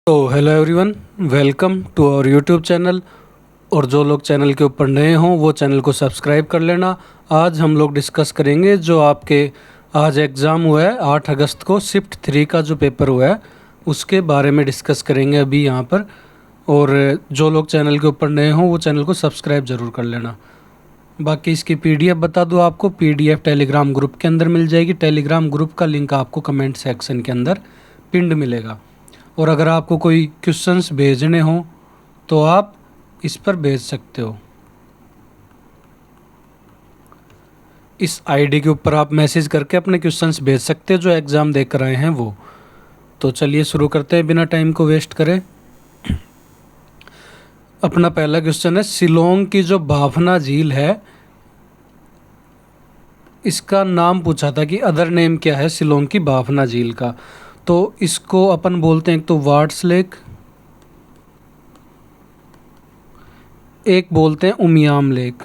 तो hello everyone, welcome to our YouTube channel. और जो लोग चैनल के ऊपर नए हों वो चैनल को सब्सक्राइब कर लेना। आज हम लोग डिस्कस करेंगे जो आपके आज एग्ज़ाम हुआ है 8 अगस्त को, शिफ्ट 3 का जो पेपर हुआ है उसके बारे में डिस्कस करेंगे अभी यहाँ पर। और जो लोग चैनल के ऊपर नए हों वो चैनल को सब्सक्राइब ज़रूर कर लेना। बाकी इसकी पीडीएफ बता दूँ आपको, पीडीएफ टेलीग्राम ग्रुप के अंदर मिल जाएगी। टेलीग्राम ग्रुप का लिंक आपको कमेंट सेक्शन के अंदर पिंड मिलेगा। और अगर आपको कोई क्वेश्चंस भेजने हों तो आप इस पर भेज सकते हो। इस आईडी के ऊपर आप मैसेज करके अपने क्वेश्चंस भेज सकते हो जो एग्ज़ाम देकर आए हैं वो। तो चलिए शुरू करते हैं बिना टाइम को वेस्ट करे। अपना पहला क्वेश्चन है, शिलोंग की जो भाफना झील है इसका नाम पूछा था कि अदर नेम क्या है शिलोंग की भाफना झील का। तो इसको अपन बोलते हैं एक तो वाट्स लेक, एक बोलते हैं उमियाम लेक।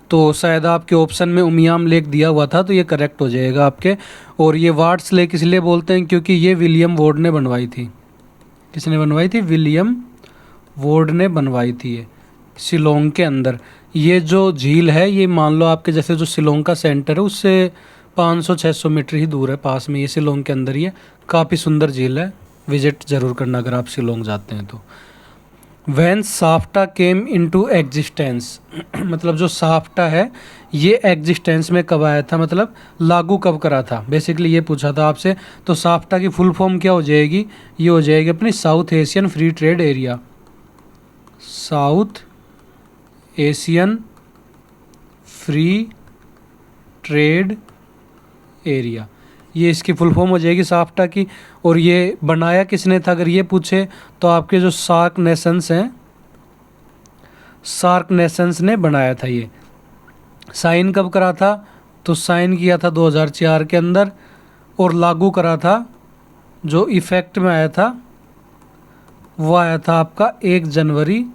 तो शायद आपके ऑप्शन में उमियाम लेक दिया हुआ था तो ये करेक्ट हो जाएगा आपके। और ये वाट्स लेक इसलिए बोलते हैं क्योंकि ये विलियम वॉर्ड ने बनवाई थी। किसने बनवाई थी? विलियम वॉर्ड ने बनवाई थी ये शिलोंग के अंदर। ये जो झील है ये मान लो आपके जैसे जो शिलोंग का सेंटर है उससे 500-600 मीटर ही दूर है, पास में ये शिलोंग के अंदर ही है। काफ़ी सुंदर झील है, विजिट ज़रूर करना अगर आप शिलोंग जाते हैं तो। When SAFTA came into existence मतलब जो साफ्टा है ये एग्जिस्टेंस में कब आया था, मतलब लागू कब करा था, बेसिकली ये पूछा था आपसे। तो साफ्टा की फुल फॉर्म क्या हो जाएगी? ये हो जाएगी अपनी south Asian free trade area. South Asian free trade area, ये इसकी फुल फॉर्म हो जाएगी साफ्टा की। और ये बनाया किसने था अगर ये पूछे तो आपके जो सार्क नेशंस हैं, सार्क नेशंस ने बनाया था ये। साइन कब करा था? तो साइन किया था 2004 के अंदर। और लागू करा था, जो इफ़ेक्ट में आया था वो आया था आपका 1 जनवरी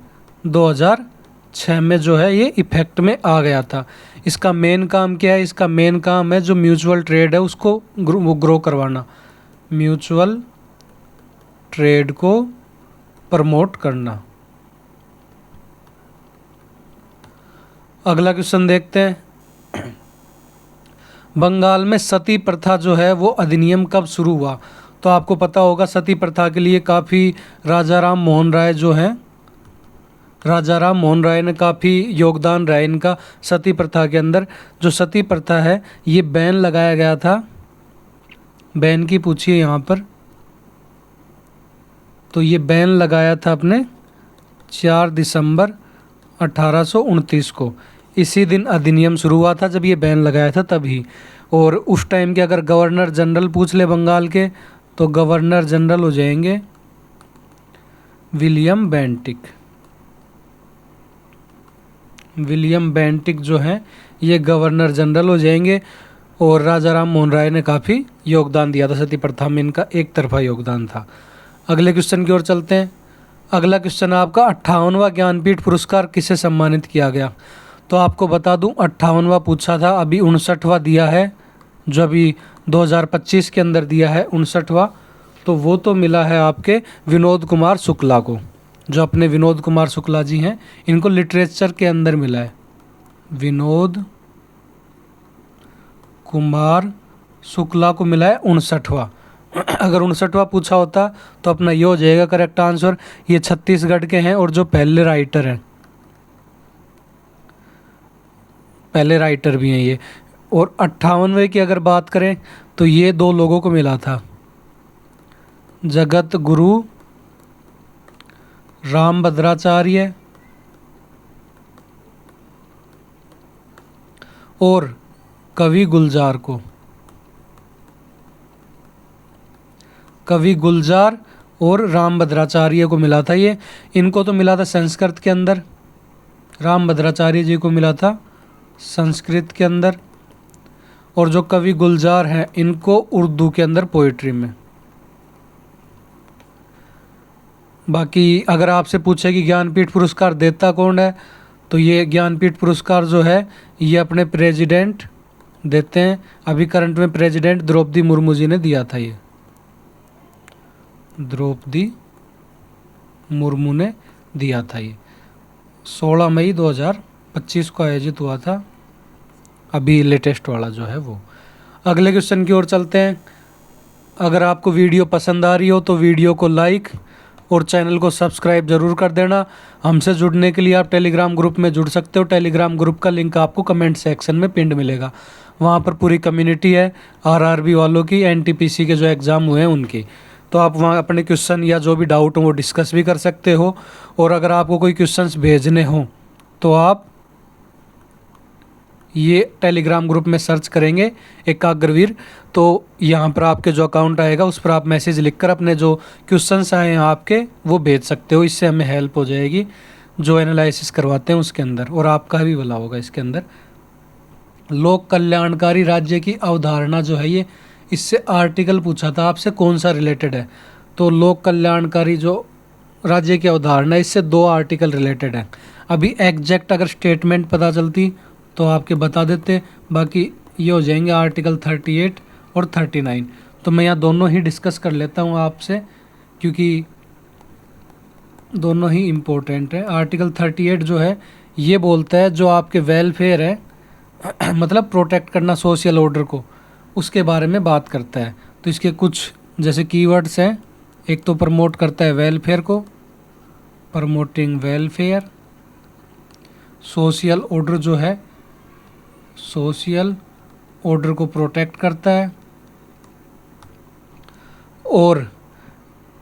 2006 में जो है ये इफ़ेक्ट में आ गया था। इसका मेन काम क्या है? इसका मेन काम है जो म्यूचुअल ट्रेड है उसको ग्रो करवाना, म्यूचुअल ट्रेड को प्रमोट करना। अगला क्वेश्चन देखते हैं। बंगाल में सती प्रथा जो है वो अधिनियम कब शुरू हुआ? तो आपको पता होगा सती प्रथा के लिए काफ़ी राजा राम मोहन राय जो हैं, राजा राम मोहन राय ने काफ़ी योगदान रहा है इनका सती प्रथा के अंदर। जो सती प्रथा है ये बैन लगाया गया था, बैन की पूछिए यहाँ पर। तो ये बैन लगाया था अपने 4 दिसंबर 1829 को। इसी दिन अधिनियम शुरू हुआ था जब ये बैन लगाया था तभी। और उस टाइम के अगर गवर्नर जनरल पूछ ले बंगाल के तो गवर्नर जनरल हो जाएंगे विलियम बेंटिक। विलियम बेंटिक जो हैं ये गवर्नर जनरल हो जाएंगे। और राजा राम मोहन राय ने काफ़ी योगदान दिया था सती प्रथा में, इनका एक तरफा योगदान था। अगले क्वेश्चन की ओर चलते हैं। अगला क्वेश्चन आपका 58वां ज्ञानपीठ पुरस्कार किसे सम्मानित किया गया? तो आपको बता दूं 58वां पूछा था, अभी 59वां दिया है जो अभी 2025 के अंदर दिया है 59वां। तो वो तो मिला है आपके विनोद कुमार शुक्ला को, जो अपने विनोद कुमार शुक्ला जी हैं इनको लिटरेचर के अंदर मिला है। विनोद कुमार शुक्ला को मिला है 59वां। अगर 59वां पूछा होता तो अपना ये हो जाएगा करेक्ट आंसर। ये छत्तीसगढ़ के हैं और जो पहले राइटर हैं, पहले राइटर भी हैं ये। और 58वें की अगर बात करें तो ये 2 लोगों को मिला था, जगत गुरु रामभद्राचार्य और कवि गुलजार को। कवि गुलजार और रामभद्राचार्य को मिला था ये। इनको तो मिला था संस्कृत के अंदर, रामभद्राचार्य जी को मिला था संस्कृत के अंदर। और जो कवि गुलजार हैं इनको उर्दू के अंदर पोइट्री में। बाकी अगर आपसे पूछे कि ज्ञानपीठ पुरस्कार देता कौन है तो ये ज्ञानपीठ पुरस्कार जो है ये अपने प्रेसिडेंट देते हैं। अभी करंट में प्रेसिडेंट द्रौपदी मुर्मू जी ने दिया था, ये द्रौपदी मुर्मू ने दिया था। ये 16 मई 2025 को आयोजित हुआ था, अभी लेटेस्ट वाला जो है वो। अगले क्वेश्चन की ओर चलते हैं। अगर आपको वीडियो पसंद आ रही हो तो वीडियो को लाइक और चैनल को सब्सक्राइब ज़रूर कर देना। हमसे जुड़ने के लिए आप टेलीग्राम ग्रुप में जुड़ सकते हो। टेलीग्राम ग्रुप का लिंक आपको कमेंट सेक्शन में पिंड मिलेगा। वहाँ पर पूरी कम्युनिटी है आरआरबी वालों की, एनटीपीसी के जो एग्ज़ाम हुए हैं उनकी। तो आप वहाँ अपने क्वेश्चन या जो भी डाउट हो वो डिस्कस भी कर सकते हो। और अगर आपको कोई क्वेश्चंस भेजने हो तो आप ये टेलीग्राम ग्रुप में सर्च करेंगे एकाग्रवीर, तो यहाँ पर आपके जो अकाउंट आएगा उस पर आप मैसेज लिखकर अपने जो क्वेश्चंस आए हैं आपके वो भेज सकते हो। इससे हमें हेल्प हो जाएगी जो एनालिसिस करवाते हैं उसके अंदर, और आपका भी भला होगा इसके अंदर। लोक कल्याणकारी राज्य की अवधारणा जो है ये, इससे आर्टिकल पूछा था आपसे कौन सा रिलेटेड है। तो लोक कल्याणकारी जो राज्य की अवधारणा, इससे 2 आर्टिकल रिलेटेड है। अभी एग्जैक्ट अगर स्टेटमेंट पता चलती तो आपके बता देते, बाकी ये हो जाएंगे आर्टिकल 38 और 39। तो मैं यहाँ दोनों ही डिस्कस कर लेता हूँ आपसे, क्योंकि दोनों ही इम्पोर्टेंट है। आर्टिकल 38 जो है ये बोलता है जो आपके वेलफेयर है मतलब प्रोटेक्ट करना सोशल ऑर्डर को, उसके बारे में बात करता है। तो इसके कुछ जैसे कीवर्ड्स हैं, एक तो प्रमोट करता है वेलफेयर को, प्रमोटिंग वेलफेयर। सोशल ऑर्डर जो है, सोशल ऑर्डर को प्रोटेक्ट करता है। और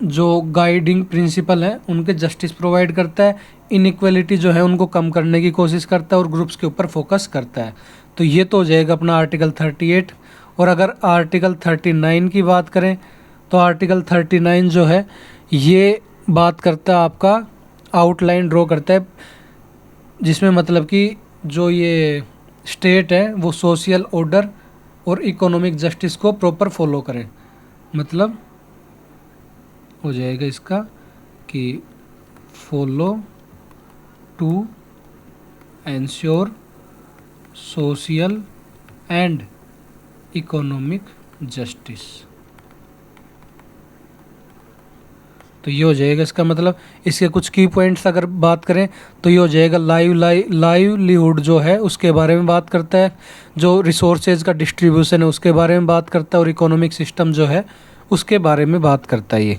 जो गाइडिंग प्रिंसिपल हैं उनके जस्टिस प्रोवाइड करता है। इनइक्वालिटी जो है उनको कम करने की कोशिश करता है और ग्रुप्स के ऊपर फोकस करता है। तो ये तो हो जाएगा अपना आर्टिकल 38। और अगर आर्टिकल 39 की बात करें तो आर्टिकल 39 जो है ये बात करता है, आपका आउटलाइन ड्रॉ करता है, जिसमें मतलब कि जो ये स्टेट है वो सोशल ऑर्डर और इकोनॉमिक जस्टिस को प्रॉपर फॉलो करें। मतलब हो जाएगा इसका कि follow to ensure social and economic justice. तो ये हो जाएगा इसका मतलब। इसके कुछ की पॉइंट्स अगर बात करें तो ये हो जाएगा लाइवलीहुड जो है उसके बारे में बात करता है, जो रिसोर्सेज का डिस्ट्रीब्यूशन है उसके बारे में बात करता है, और इकोनॉमिक सिस्टम जो है उसके बारे में बात करता है। ये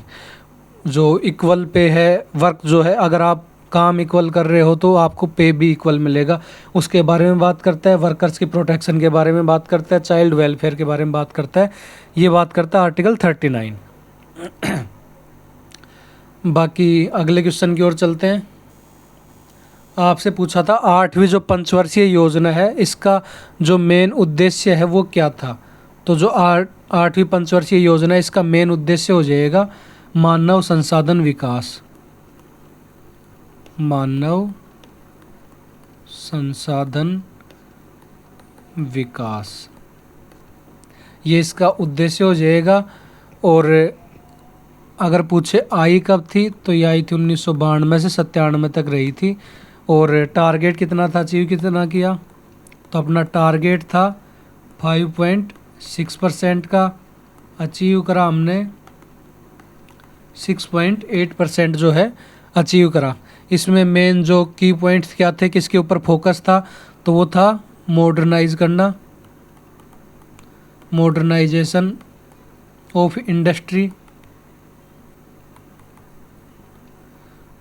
जो इक्वल पे है, वर्क जो है अगर आप काम इक्वल कर रहे हो तो आपको पे भी इक्वल मिलेगा, उसके बारे में बात करता है। वर्कर्स की प्रोटेक्शन के बारे में बात करता है, चाइल्ड वेलफेयर के बारे में बात करता है। ये बात करता है आर्टिकल 39। बाकी अगले क्वेश्चन की ओर चलते हैं। आपसे पूछा था 8वीं जो पंचवर्षीय योजना है इसका जो मेन उद्देश्य है वो क्या था। तो जो 8वीं पंचवर्षीय योजना है इसका मेन उद्देश्य हो जाएगा मानव संसाधन विकास, मानव संसाधन विकास, ये इसका उद्देश्य हो जाएगा। और अगर पूछे आई कब थी तो ये आई थी 1992 से 97 तक रही थी। और टारगेट कितना था, अचीव कितना किया, तो अपना टारगेट था 5.6% का, अचीव करा हमने 6.8% जो है अचीव करा। इसमें मेन जो की पॉइंट्स क्या थे, किसके ऊपर फोकस था, तो वो था मॉडर्नाइज करना, मॉडर्नाइजेशन ऑफ इंडस्ट्री,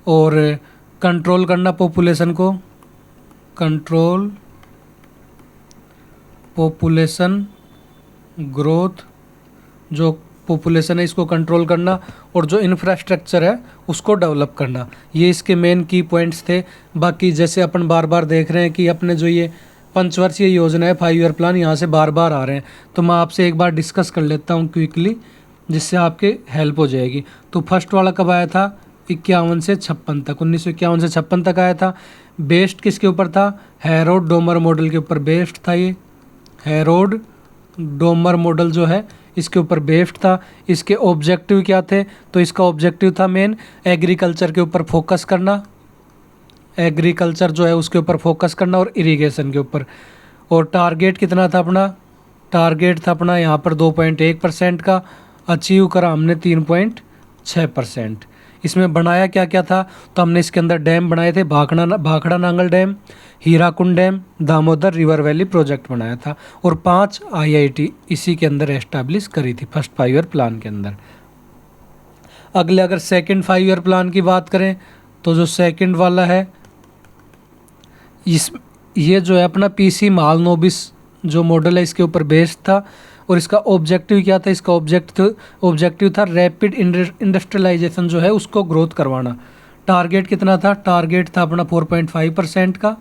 और कंट्रोल करना पॉपुलेशन को, कंट्रोल पॉपुलेशन ग्रोथ, जो पॉपुलेशन है इसको कंट्रोल करना, और जो इंफ्रास्ट्रक्चर है उसको डेवलप करना। ये इसके मेन की पॉइंट्स थे। बाकी जैसे अपन बार बार देख रहे हैं कि अपने जो ये पंचवर्षीय योजना है 5 ईयर प्लान यहाँ से बार बार आ रहे हैं, तो मैं आपसे एक बार डिस्कस कर लेता हूँ क्विकली, जिससे आपके हेल्प हो जाएगी। तो फर्स्ट वाला कब आया था, 51 से 56 तक, 1951 से 56 तक आया था। बेस्ड किसके ऊपर था, हैरोड डोमर मॉडल के ऊपर बेस्ड था। ये हैरोड डोमर मॉडल जो है इसके ऊपर बेस्ड था। इसके ऑब्जेक्टिव क्या थे, तो इसका ऑब्जेक्टिव था मेन एग्रीकल्चर के ऊपर फोकस करना, एग्रीकल्चर जो है उसके ऊपर फोकस करना, और इरिगेशन के ऊपर। और टारगेट कितना था अपना टारगेट था अपना यहाँ पर 2.1% का, अचीव करा हमने 3.6%। इसमें बनाया क्या क्या था, तो हमने इसके अंदर डैम बनाए थे, Bhakra Nangal dam, Hirakud dam, Damodar river valley project बनाया था, और 5 आईआईटी इसी के अंदर एस्टैब्लिश करी थी फर्स्ट 5 ईयर प्लान के अंदर। अगले अगर सेकंड 5 ईयर प्लान की बात करें, तो जो सेकंड वाला है ये जो है अपना पीसी महालनोबिस जो मॉडल है इसके ऊपर बेस्ड था, और इसका ऑब्जेक्टिव क्या था, इसका ऑब्जेक्टिव था रैपिड इंडस्ट्रियलाइजेशन जो है उसको ग्रोथ करवाना। टारगेट कितना था, टारगेट था अपना 4.5% का,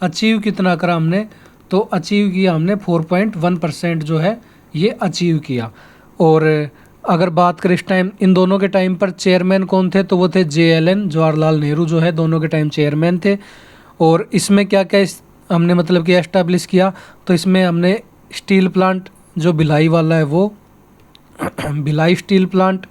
अचीव कितना करा हमने, तो अचीव किया हमने 4.1% जो है ये अचीव किया। और अगर बात करें इस टाइम इन दोनों के टाइम पर चेयरमैन कौन थे, तो वो थे JLN जवाहरलाल नेहरू जो है दोनों के टाइम चेयरमैन थे। और इसमें क्या क्या हमने मतलब कि एस्टैब्लिश किया, तो इसमें हमने स्टील प्लांट जो भिलाई वाला है वो भिलाई स्टील प्लांट,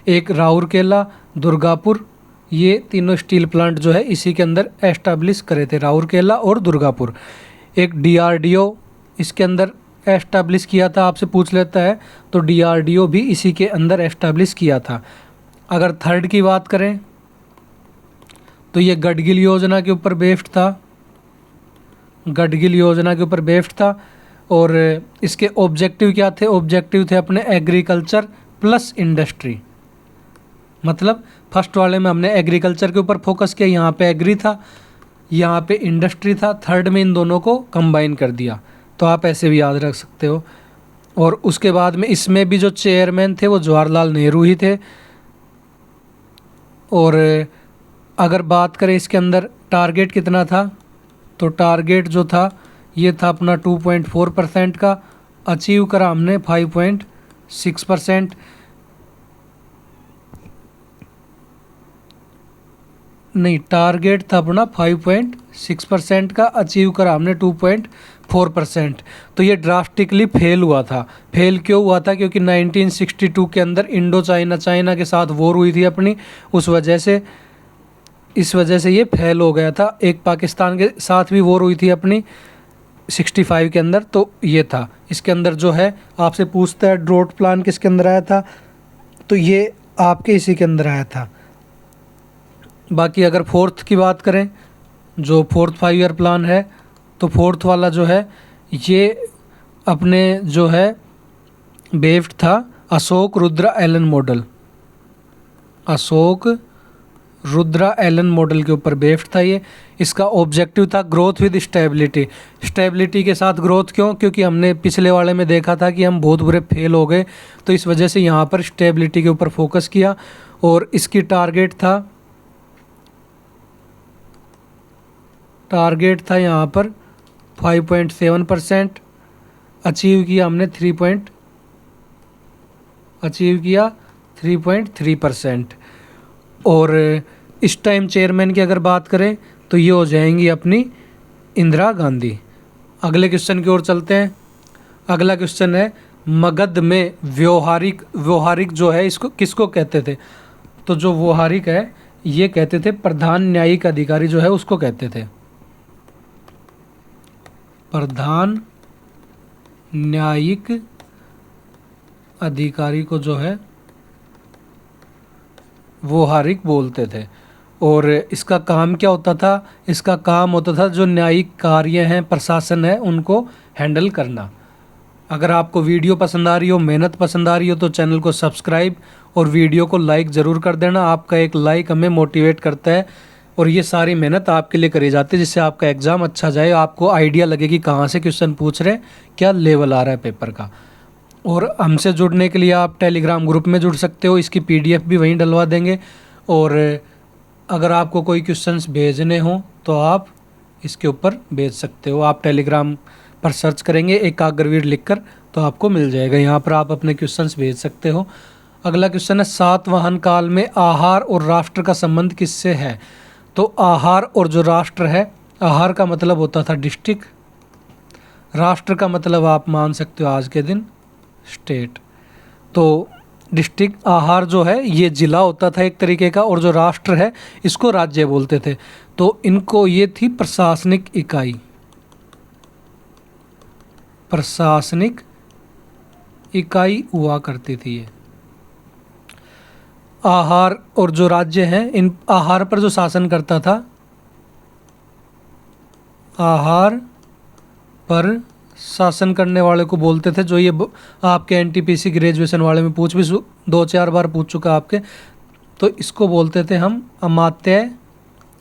एक राउरकेला, दुर्गापुर, ये तीनों स्टील प्लांट जो है इसी के अंदर एस्टैब्लिश करे थे, राउरकेला और दुर्गापुर। एक DRDO इसके अंदर एस्टैब्लिश किया था, आपसे पूछ लेता है तो DRDO भी इसी के अंदर एस्टैब्लिश किया था। अगर थर्ड की बात करें तो ये गडगिल योजना के ऊपर बेस्ड था, गडगिल योजना के ऊपर बेस्ड था। और इसके ऑब्जेक्टिव क्या थे, ऑब्जेक्टिव थे अपने एग्रीकल्चर प्लस इंडस्ट्री, मतलब फर्स्ट वाले में हमने एग्रीकल्चर के ऊपर फोकस किया, यहाँ पे एग्री था, यहाँ पे इंडस्ट्री था, थर्ड में इन दोनों को कंबाइन कर दिया, तो आप ऐसे भी याद रख सकते हो। और उसके बाद में इसमें भी जो चेयरमैन थे वो जवाहरलाल नेहरू ही थे। और अगर बात करें इसके अंदर टारगेट कितना था, तो टारगेट जो था ये था अपना 2.4% का, अचीव करा हमने 5.6%। नहीं, टारगेट था अपना 5.6% का, अचीव करा हमने 2.4%। तो ये ड्रास्टिकली फेल हुआ था। फेल क्यों हुआ था, क्योंकि 1962 के अंदर चाइना के साथ वॉर हुई थी अपनी, इस वजह से ये फेल हो गया था। एक पाकिस्तान के साथ भी वॉर हुई थी अपनी 65 के अंदर, तो ये था। इसके अंदर जो है आपसे पूछता है ड्रॉट प्लान किसके अंदर आया था, तो ये आपके इसी के अंदर आया था। बाकी अगर फोर्थ की बात करें, जो फोर्थ 5 ईयर प्लान है, तो फोर्थ वाला जो है ये अपने जो है बेस्ड था Ashok Rudra Allen model, Ashok Rudra Allen model के ऊपर बेस्ड था ये। इसका ऑब्जेक्टिव था ग्रोथ विद स्टेबिलिटी, स्टेबिलिटी के साथ ग्रोथ। क्यों, क्योंकि हमने पिछले वाले में देखा था कि हम बहुत बुरे फेल हो गए, तो इस वजह से यहाँ पर स्टेबिलिटी के ऊपर फोकस किया। और इसकी टारगेट था यहाँ पर 5.7%, अचीव किया हमने 3.3%। और इस टाइम चेयरमैन की अगर बात करें तो ये हो जाएंगी अपनी इंदिरा गांधी। अगले क्वेश्चन की ओर चलते हैं। अगला क्वेश्चन है मगध में व्यवहारिक जो है इसको किसको कहते थे, तो जो व्यवहारिक है ये कहते थे प्रधान न्यायिक अधिकारी जो है उसको कहते थे, प्रधान न्यायिक अधिकारी को जो है व्यवहारिक बोलते थे। और इसका काम क्या होता था, इसका काम होता था जो न्यायिक कार्य हैं, प्रशासन है, उनको हैंडल करना। अगर आपको वीडियो पसंद आ रही हो, मेहनत पसंद आ रही हो, तो चैनल को सब्सक्राइब और वीडियो को लाइक ज़रूर कर देना। आपका एक लाइक हमें मोटिवेट करता है और ये सारी मेहनत आपके लिए करी जाती है, जिससे आपका एग्ज़ाम अच्छा जाए, आपको आइडिया लगे कि कहाँ से क्वेश्चन पूछ रहे हैं, क्या लेवल आ रहा है पेपर का। और हमसे जुड़ने के लिए आप टेलीग्राम ग्रुप में जुड़ सकते हो, इसकी PDF भी वहीं डलवा देंगे। और अगर आपको कोई क्वेश्चंस भेजने हो तो आप इसके ऊपर भेज सकते हो। आप टेलीग्राम पर सर्च करेंगे एकाग्रवीर लिखकर तो आपको मिल जाएगा, यहाँ पर आप अपने क्वेश्चंस भेज सकते हो। अगला क्वेश्चन है सातवाहन काल में आहार और राष्ट्र का संबंध किससे है, तो आहार और जो राष्ट्र है, आहार का मतलब होता था डिस्ट्रिक्ट, राष्ट्र का मतलब आप मान सकते हो आज के दिन स्टेट। तो डिस्ट्रिक्ट, आहार जो है ये जिला होता था एक तरीके का, और जो राष्ट्र है इसको राज्य बोलते थे। तो इनको ये थी प्रशासनिक इकाई, प्रशासनिक इकाई हुआ करती थी ये। आहार और जो राज्य हैं, इन आहार पर जो शासन करता था, आहार पर शासन करने वाले को बोलते थे, जो ये आपके एनटीपीसी ग्रेजुएशन वाले में पूछ भी 2-4 बार पूछ चुका आपके, तो इसको बोलते थे हम अमात्य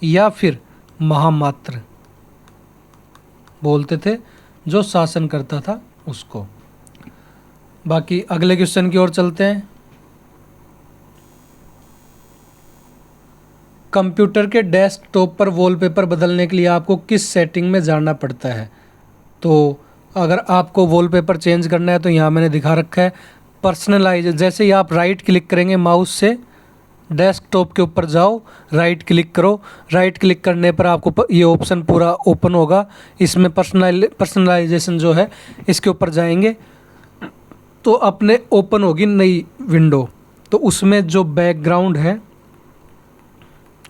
या फिर महामात्र बोलते थे, जो शासन करता था उसको। बाकी अगले क्वेश्चन की ओर चलते हैं। कंप्यूटर के डेस्कटॉप पर वॉलपेपर बदलने के लिए आपको किस सेटिंग में जाना पड़ता है? तो अगर आपको वॉलपेपर चेंज करना है तो यहाँ मैंने दिखा रखा है पर्सनलाइज। जैसे ही आप राइट क्लिक करेंगे माउस से, डेस्कटॉप के ऊपर जाओ, राइट क्लिक करो, राइट क्लिक करने पर आपको ये ऑप्शन पूरा ओपन होगा। इसमें पर्सनलाइजेशन जो है इसके ऊपर जाएंगे तो अपने ओपन होगी नई विंडो। तो उसमें जो बैकग्राउंड है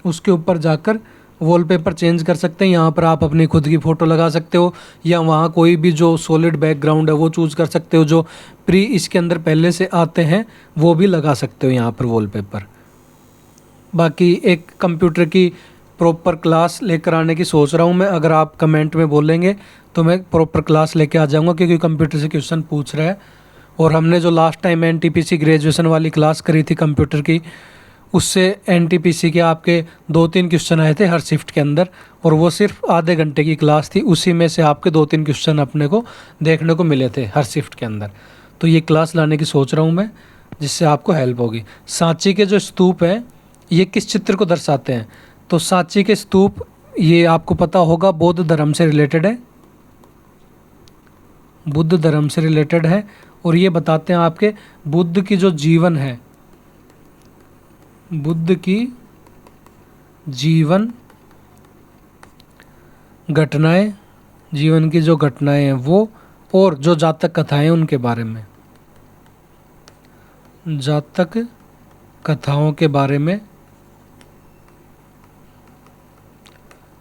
उसके ऊपर जाकर वॉलपेपर चेंज कर सकते हैं। यहाँ पर आप अपनी खुद की फ़ोटो लगा सकते हो या वहाँ कोई भी जो सॉलिड बैकग्राउंड है वो चूज़ कर सकते हो, जो प्री इसके अंदर पहले से आते हैं वो भी लगा सकते हो यहाँ पर वॉलपेपर। बाकी एक कंप्यूटर की प्रॉपर क्लास लेकर आने की सोच रहा हूँ मैं। अगर आप कमेंट में बोलेंगे तो मैं प्रॉपर क्लास लेके आ जाऊँगा, क्योंकि कंप्यूटर से क्वेश्चन पूछ रहा है। और हमने जो लास्ट टाइम एनटीपीसी ग्रेजुएशन वाली क्लास करी थी कंप्यूटर की, उससे एनटीपीसी के आपके 2-3 क्वेश्चन आए थे हर शिफ्ट के अंदर, और वो सिर्फ आधे घंटे की क्लास थी। उसी में से आपके 2-3 क्वेश्चन अपने को देखने को मिले थे हर शिफ्ट के अंदर। तो ये क्लास लाने की सोच रहा हूँ मैं, जिससे आपको हेल्प होगी। सांची के जो स्तूप हैं ये किस चित्र को दर्शाते हैं? तो सांची के स्तूप, ये आपको पता होगा, बौद्ध धर्म से रिलेटेड है, बुद्ध धर्म से रिलेटेड है। और ये बताते हैं आपके बुद्ध की जो जीवन है, बुद्ध की जीवन घटनाएं, जीवन की जो घटनाएं हैं वो, और जो जातक कथाएं हैं उनके बारे में, जातक कथाओं के बारे में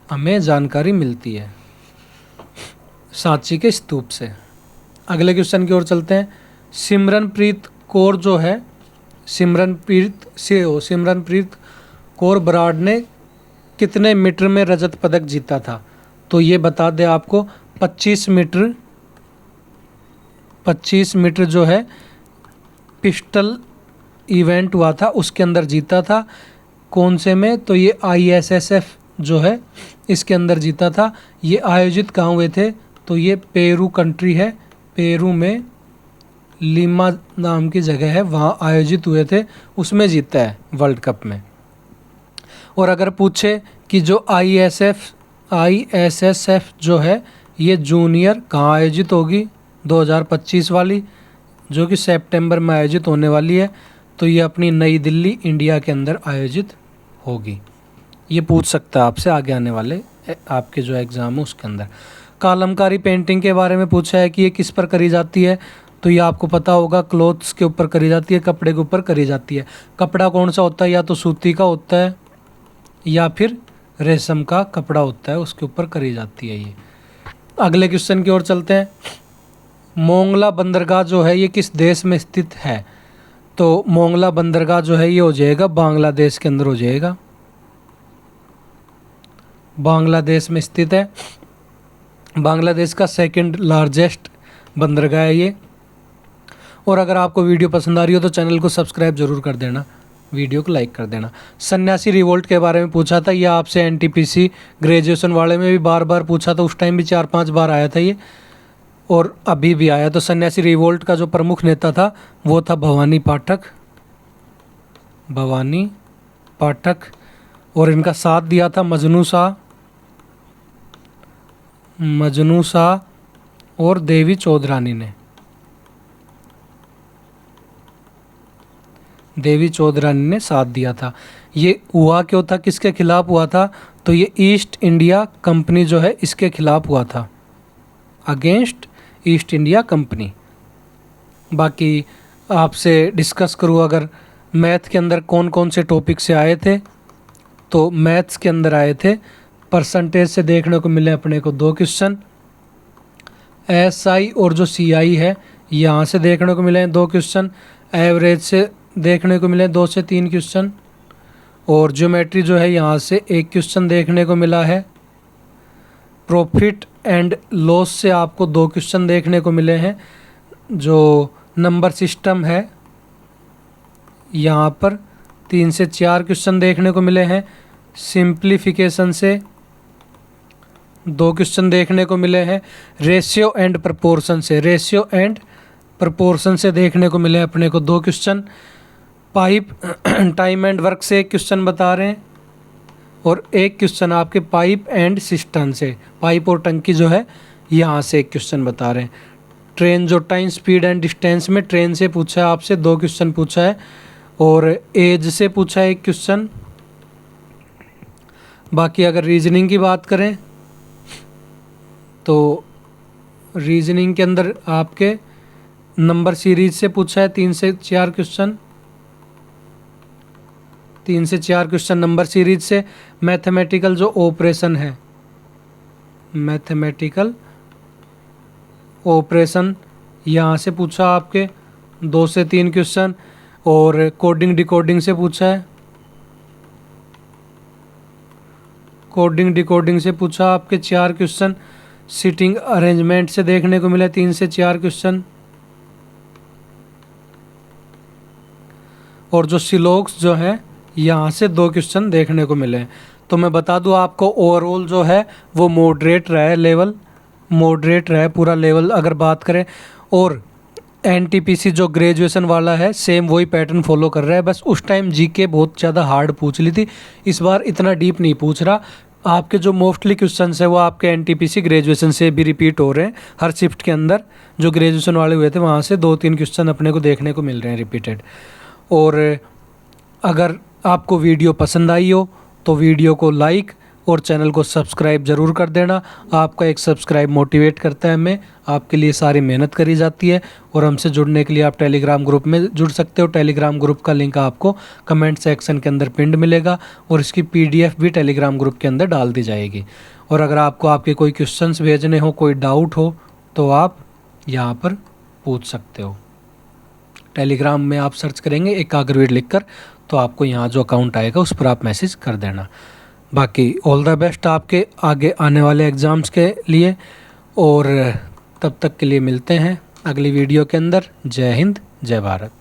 हमें जानकारी मिलती है सांची के स्तूप से। अगले क्वेश्चन की ओर चलते हैं। सिमरनप्रीत कौर जो है, सिमरनप्रीत कौर बराड़ ने कितने मीटर में रजत पदक जीता था? तो ये बता दें आपको 25 मीटर जो है पिस्टल इवेंट हुआ था उसके अंदर जीता था। कौन से में? तो ये ISSF जो है इसके अंदर जीता था। ये आयोजित कहाँ हुए थे? तो ये पेरू कंट्री है, पेरू में लीमा नाम की जगह है, वहाँ आयोजित हुए थे, उसमें जीता है वर्ल्ड कप में। और अगर पूछे कि जो ISSF जो है ये जूनियर कहाँ आयोजित होगी 2025 वाली, जो कि सितंबर में आयोजित होने वाली है, तो ये अपनी नई दिल्ली इंडिया के अंदर आयोजित होगी। ये पूछ सकता है आपसे आगे आने वाले आपके जो एग्ज़ाम है उसके अंदर। कलमकारी पेंटिंग के बारे में पूछा है कि ये किस पर करी जाती है? तो ये आपको पता होगा, क्लोथ्स के ऊपर करी जाती है, कपड़े के ऊपर करी जाती है। कपड़ा कौन सा होता है? या तो सूती का होता है या फिर रेशम का कपड़ा होता है, उसके ऊपर करी जाती है ये। अगले क्वेश्चन की ओर चलते हैं। मोंगला बंदरगाह जो है ये किस देश में स्थित है? तो मोंगला बंदरगाह जो है ये हो जाएगा बांग्लादेश के अंदर हो जाएगा, बांग्लादेश में स्थित है। बांग्लादेश का सेकंड लार्जेस्ट बंदरगाह है ये। और अगर आपको वीडियो पसंद आ रही हो तो चैनल को सब्सक्राइब जरूर कर देना, वीडियो को लाइक कर देना। सन्यासी रिवोल्ट के बारे में पूछा था, यह आपसे एनटीपीसी ग्रेजुएशन वाले में भी बार बार पूछा था, उस टाइम भी 4-5 बार आया था ये, और अभी भी आया। तो सन्यासी रिवोल्ट का जो प्रमुख नेता था वो था भवानी पाठक, और इनका साथ दिया था मजनू शाह और देवी चौधरानी ने। देवी चौधरानी ने साथ दिया था। ये हुआ क्यों था, किसके खिलाफ हुआ था? तो ये ईस्ट इंडिया कंपनी जो है इसके खिलाफ हुआ था, अगेंस्ट ईस्ट इंडिया कंपनी। बाकी आपसे डिस्कस करूँ, अगर मैथ के अंदर कौन कौन से टॉपिक से आए थे, तो मैथ्स के अंदर आए थे परसेंटेज से देखने को मिले अपने को 2 क्वेश्चन, SI और जो CI है यहाँ से देखने को मिले हैं 2 क्वेश्चन, एवरेज से देखने को मिले 2 से 3 क्वेश्चन, और ज्योमेट्री जो है यहाँ से 1 क्वेश्चन देखने को मिला है। प्रॉफिट एंड लॉस से आपको 2 क्वेश्चन देखने को मिले हैं। जो नंबर सिस्टम है यहाँ पर 3 से 4 क्वेश्चन देखने को मिले हैं। सिंप्लीफिकेशन से 2 क्वेश्चन देखने को मिले हैं। रेशियो एंड प्रपोर्शन से देखने को मिले अपने को 2 question. Pipe time and work से 1 क्वेश्चन बता रहे हैं, और 1 क्वेश्चन आपके पाइप एंड सिस्टम से, पाइप और टंकी जो है यहाँ से 1 क्वेश्चन बता रहे हैं। ट्रेन जो टाइम स्पीड एंड डिस्टेंस में ट्रेन से पूछा है आपसे 2 क्वेश्चन पूछा है, और एज से पूछा है 1 क्वेश्चन। बाकी अगर रीजनिंग की बात करें तो रीजनिंग के अंदर आपके नंबर सीरीज से पूछा है 3 से 4 क्वेश्चन, 3 से 4 क्वेश्चन नंबर सीरीज से। मैथमेटिकल जो ऑपरेशन है, मैथमेटिकल ऑपरेशन यहाँ से पूछा आपके 2 से 3 क्वेश्चन, और कोडिंग डिकोडिंग से पूछा है, कोडिंग डिकोडिंग से पूछा आपके 4 क्वेश्चन। सीटिंग अरेंजमेंट से देखने को मिला 3 से 4 क्वेश्चन, और जो सिलोक्स जो है यहाँ से 2 क्वेश्चन देखने को मिले हैं। तो मैं बता दूँ आपको ओवरऑल जो है वो मॉडरेट रहा है, लेवल मॉडरेट रहा है पूरा लेवल अगर बात करें। और NTPC जो ग्रेजुएशन वाला है सेम वही पैटर्न फॉलो कर रहा है, बस उस टाइम GK बहुत ज़्यादा हार्ड पूछ ली थी, इस बार इतना डीप नहीं पूछ रहा। आपके जो मोस्टली क्वेश्चन है वो आपके NTPC ग्रेजुएशन से भी रिपीट हो रहे हैं। हर शिफ्ट के अंदर जो ग्रेजुएशन वाले हुए थे वहाँ से 2-3 क्वेश्चन अपने को देखने को मिल रहे हैं रिपीटेड। और अगर आपको वीडियो पसंद आई हो तो वीडियो को लाइक और चैनल को सब्सक्राइब ज़रूर कर देना। आपका एक सब्सक्राइब मोटिवेट करता है हमें, आपके लिए सारी मेहनत करी जाती है। और हमसे जुड़ने के लिए आप टेलीग्राम ग्रुप में जुड़ सकते हो। टेलीग्राम ग्रुप का लिंक आपको कमेंट सेक्शन के अंदर पिंड मिलेगा, और इसकी PDF भी टेलीग्राम ग्रुप के अंदर डाल दी जाएगी। और अगर आपको आपके कोई क्वेश्चंस भेजने हो, कोई डाउट हो, तो आप यहाँ पर पूछ सकते हो। टेलीग्राम में आप सर्च करेंगे एकाग्रवीर लिखकर, तो आपको यहाँ जो अकाउंट आएगा उस पर आप मैसेज कर देना। बाकी ऑल द बेस्ट आपके आगे आने वाले एग्ज़ाम्स के लिए, और तब तक के लिए मिलते हैं अगली वीडियो के अंदर। जय हिंद, जय भारत।